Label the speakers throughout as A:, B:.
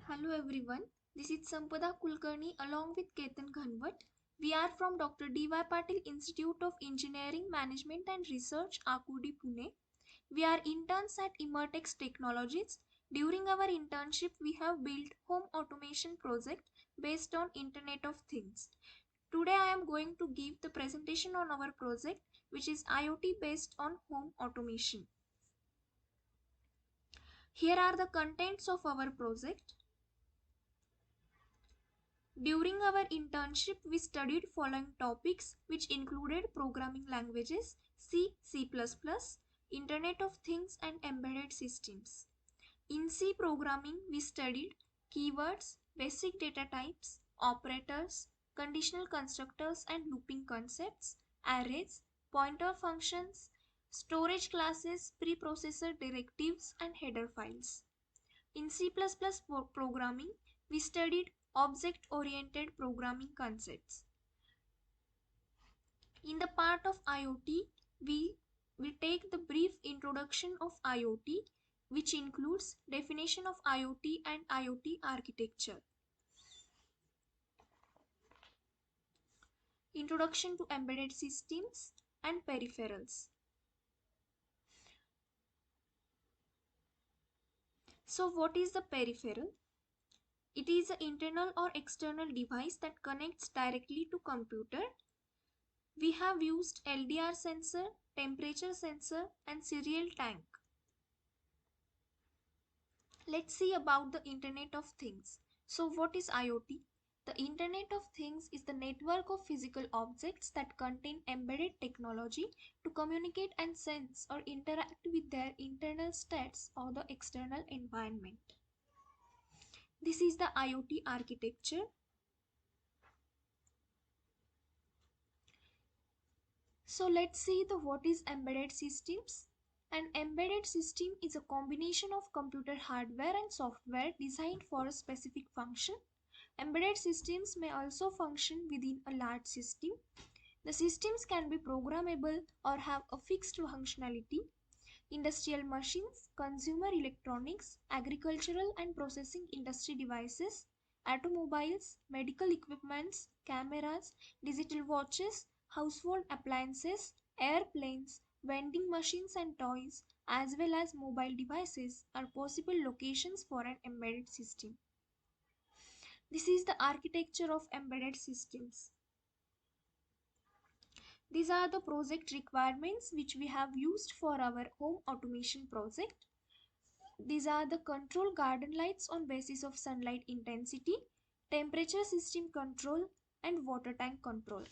A: Hello everyone, this is Sampada Kulkarni along with Ketan Ghanwat. We are from Dr. D.Y. Patil Institute of Engineering, Management and Research, Akudi, Pune. We are interns at Emertxe Technologies. During our internship, we have built home automation project based on Internet of Things. Today I am going to give the presentation on our project which is IoT based on home automation. Here are the contents of our project. During our internship, we studied following topics which included programming languages C, C++, Internet of Things and embedded systems. In C programming, we studied keywords, basic data types, operators, conditional constructors and looping concepts, arrays, pointer functions, storage classes, preprocessor directives and header files. In C++ programming, we studied object-oriented programming concepts. In the part of IoT, we will take the brief introduction of IoT, which includes definition of IoT and IoT architecture. Introduction to embedded systems and peripherals. So what is the peripheral? It is an internal or external device that connects directly to computer. We have used LDR sensor, temperature sensor and serial tank. Let's see about the Internet of Things. So what is IoT? The Internet of Things is the network of physical objects that contain embedded technology to communicate and sense or interact with their internal states or the external environment. This is the IoT architecture. So let's see the what is embedded systems. An embedded system is a combination of computer hardware and software designed for a specific function. Embedded systems may also function within a large system. The systems can be programmable or have a fixed functionality. Industrial machines, consumer electronics, agricultural and processing industry devices, automobiles, medical equipments, cameras, digital watches, household appliances, airplanes, vending machines and toys, as well as mobile devices are possible locations for an embedded system. This is the architecture of embedded systems. These are the project requirements which we have used for our home automation project. These are the control garden lights on basis of sunlight intensity, temperature system control and water tank control.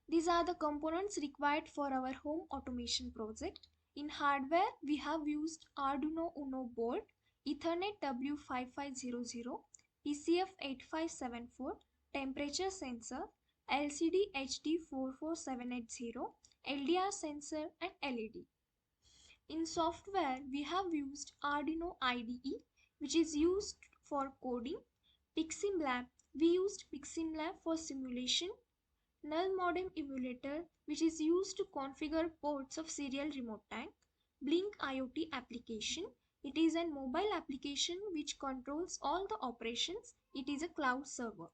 A: These are the components required for our home automation project. In hardware, we have used Arduino Uno board, Ethernet W5500, PCF8574, temperature sensor, LCD HD44780, LDR sensor and LED. In software, we have used Arduino IDE, which is used for coding. PiximLab, we used PiximLab for simulation. Null modem emulator, which is used to configure ports of serial remote tank. Blink IoT application, it is a mobile application which controls all the operations. It is a cloud server.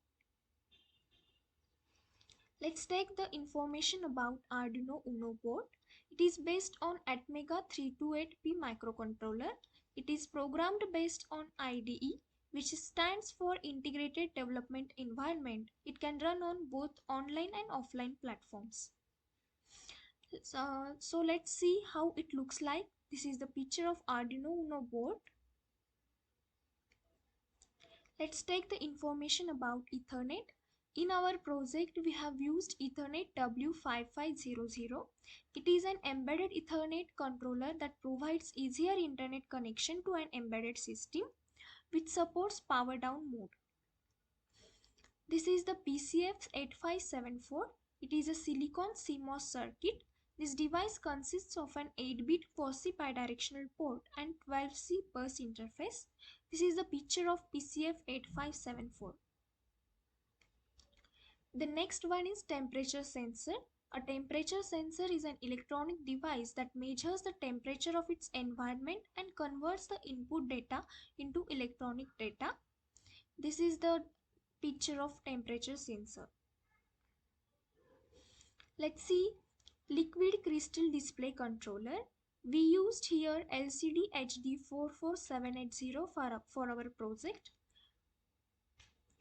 A: Let's take the information about Arduino Uno board. It is based on Atmega 328P microcontroller. It is programmed based on IDE, which stands for Integrated Development Environment. It can run on both online and offline platforms. So let's see how it looks like. This is the picture of Arduino Uno board. Let's take the information about Ethernet. In our project, we have used Ethernet W5500. It is an embedded Ethernet controller that provides easier internet connection to an embedded system which supports power down mode. This is the PCF8574. It is a silicon CMOS circuit. This device consists of an 8-bit quasi-bidirectional port and 12C bus interface. This is the picture of PCF8574. The next one is temperature sensor. A temperature sensor is an electronic device that measures the temperature of its environment and converts the input data into electronic data. This is the picture of temperature sensor. Let's see liquid crystal display controller. We used here LCD HD44780 for our project.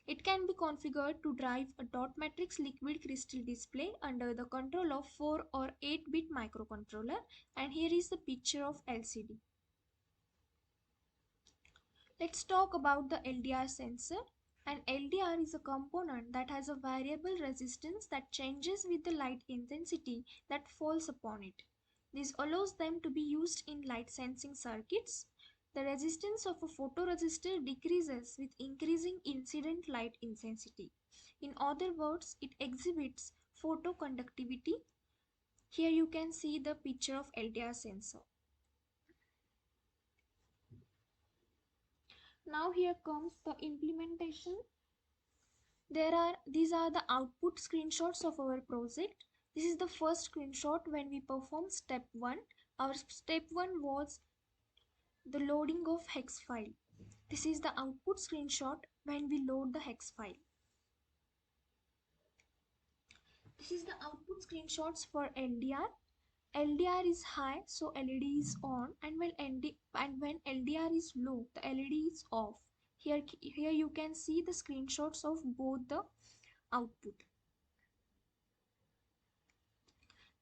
A: It can be configured to drive a dot matrix liquid crystal display under the control of 4 or 8-bit microcontroller, and here is the picture of LCD. Let's talk about the LDR sensor. An LDR is a component that has a variable resistance that changes with the light intensity that falls upon it. This allows them to be used in light sensing circuits. The resistance of a photoresistor decreases with increasing incident light intensity. In other words, it exhibits photoconductivity. Here you can see the picture of LDR sensor. Now here comes the implementation. These are the output screenshots of our project. This is the first screenshot when we perform step 1. Our step 1 was the loading of hex file. This is the output screenshot when we load the hex file. This is the output screenshots for LDR. LDR is high, so LED is on, and when LDR is low, the LED is off. Here you can see the screenshots of both the output.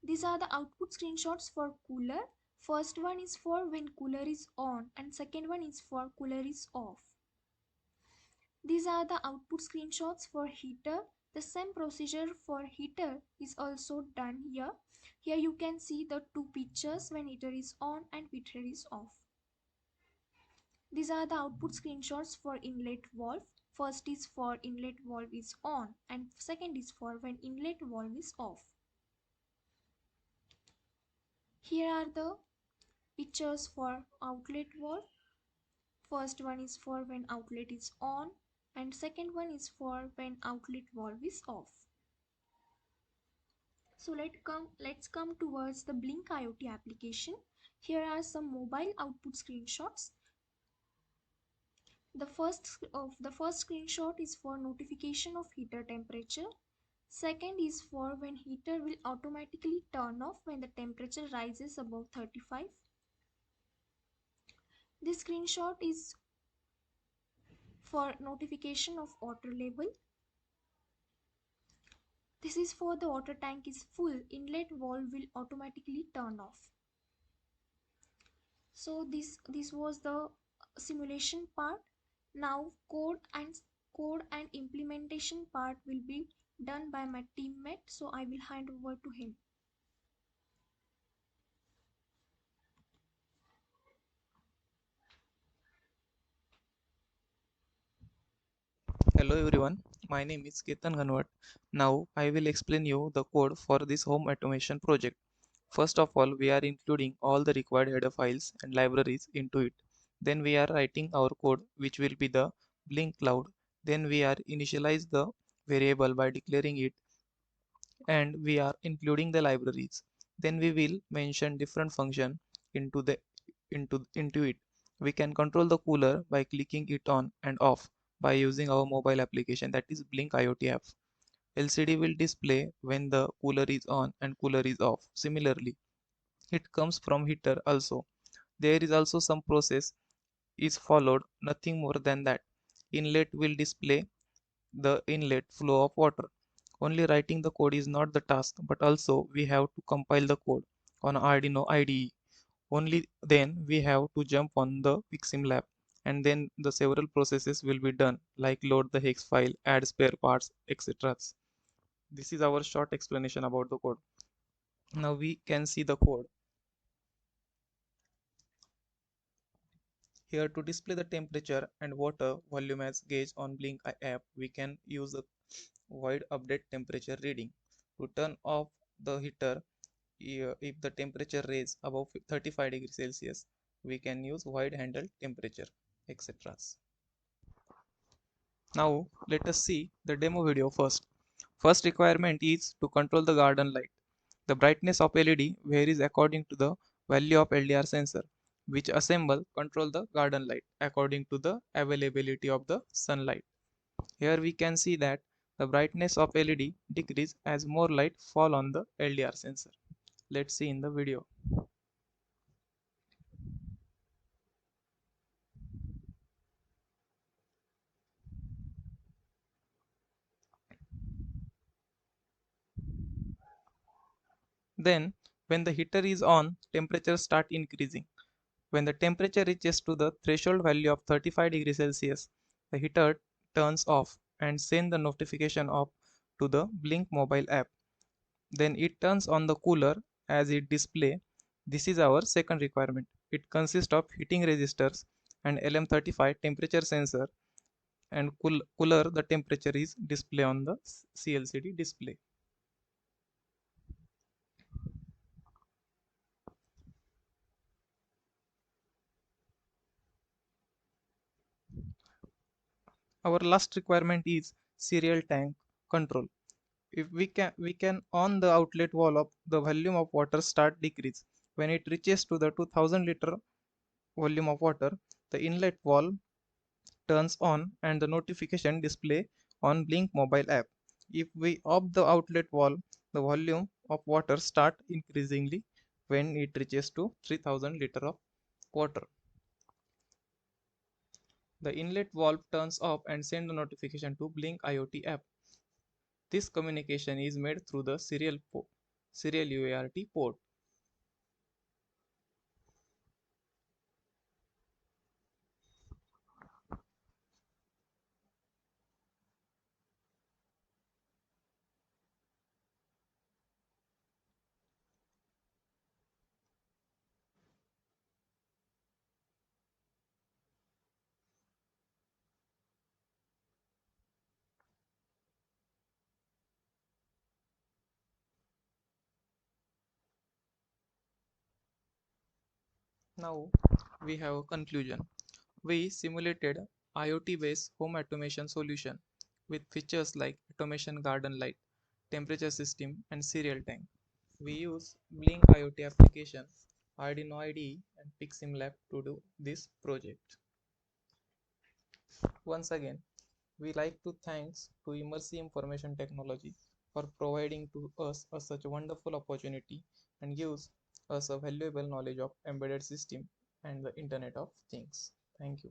A: These are the output screenshots for cooler. First one is for when cooler is on and second one is for cooler is off. These are the output screenshots for heater. The same procedure for heater is also done here. Here you can see the two pictures when heater is on and heater is off. These are the output screenshots for inlet valve. First is for inlet valve is on and second is for when inlet valve is off. Here are the pictures for outlet valve. First one is for when outlet is on and second one is for when outlet valve is off. So let's come towards the Blink IoT application. Here are some mobile output screenshots. The first screenshot is for notification of heater temperature. Second is for when heater will automatically turn off when the temperature rises above 35. This screenshot is for notification of water level. This is for the water tank is full, inlet valve will automatically turn off. So this was the simulation part. Now code and implementation part will be done by my teammate, so I will hand over to him.
B: Hello everyone, my name is Ketan Ganwat. Now I will explain you the code for this home automation project. First of all, we are including all the required header files and libraries into it. Then we are writing our code which will be the Blink cloud. Then we are initialize the variable by declaring it and we are including the libraries. Then we will mention different function into the into it. We can control the cooler by clicking it on and off by using our mobile application, that is Blink IoT app. LCD will display when the cooler is on and cooler is off. Similarly, it comes from heater also. There is also some process is followed, nothing more than that. Inlet will display the inlet flow of water. Only writing the code is not the task, but also we have to compile the code on Arduino IDE. Only then we have to jump on the Pixim lab, and then the several processes will be done like load the hex file, add spare parts, etc. This is our short explanation about the code. Now we can see the code. Here to display the temperature and water volume as gauge on Blink app, we can use the void update temperature reading. To turn off the heater, if the temperature raise above 35 degrees Celsius, we can use void handle temperature, etc. Now let us see the demo video first. First requirement is to control the garden light. The brightness of LED varies according to the value of LDR sensor, which assemble control the garden light according to the availability of the sunlight. Here we can see that the brightness of LED decrease as more light fall on the LDR sensor. Let's see in the video. Then when the heater is on, temperature start increasing. When the temperature reaches to the threshold value of 35 degrees Celsius, the heater turns off and send the notification up to the Blink mobile app. Then it turns on the cooler as it display. This is our second requirement. It consists of heating resistors and LM35 temperature sensor, and cooler the temperature is display on the CLCD display. Our last requirement is serial tank control. If we can on the outlet wall of the volume of water start decrease. When it reaches to the 2000 liter volume of water, the inlet valve turns on and the notification display on Blink mobile app. If we off the outlet valve, the volume of water start increasingly when it reaches to 3000 liter of water. The inlet valve turns off and send the notification to Blink IoT app. This communication is made through the serial UART port. Now we have a conclusion. We simulated IoT-based home automation solution with features like automation garden light, temperature system, and serial tank. We use Blink IoT application, Arduino IDE, and PixSimLab to do this project. Once again, we like to thanks to Emertxe Information Technology for providing to us such a wonderful opportunity and gives us a valuable knowledge of embedded system and the Internet of Things. Thank you.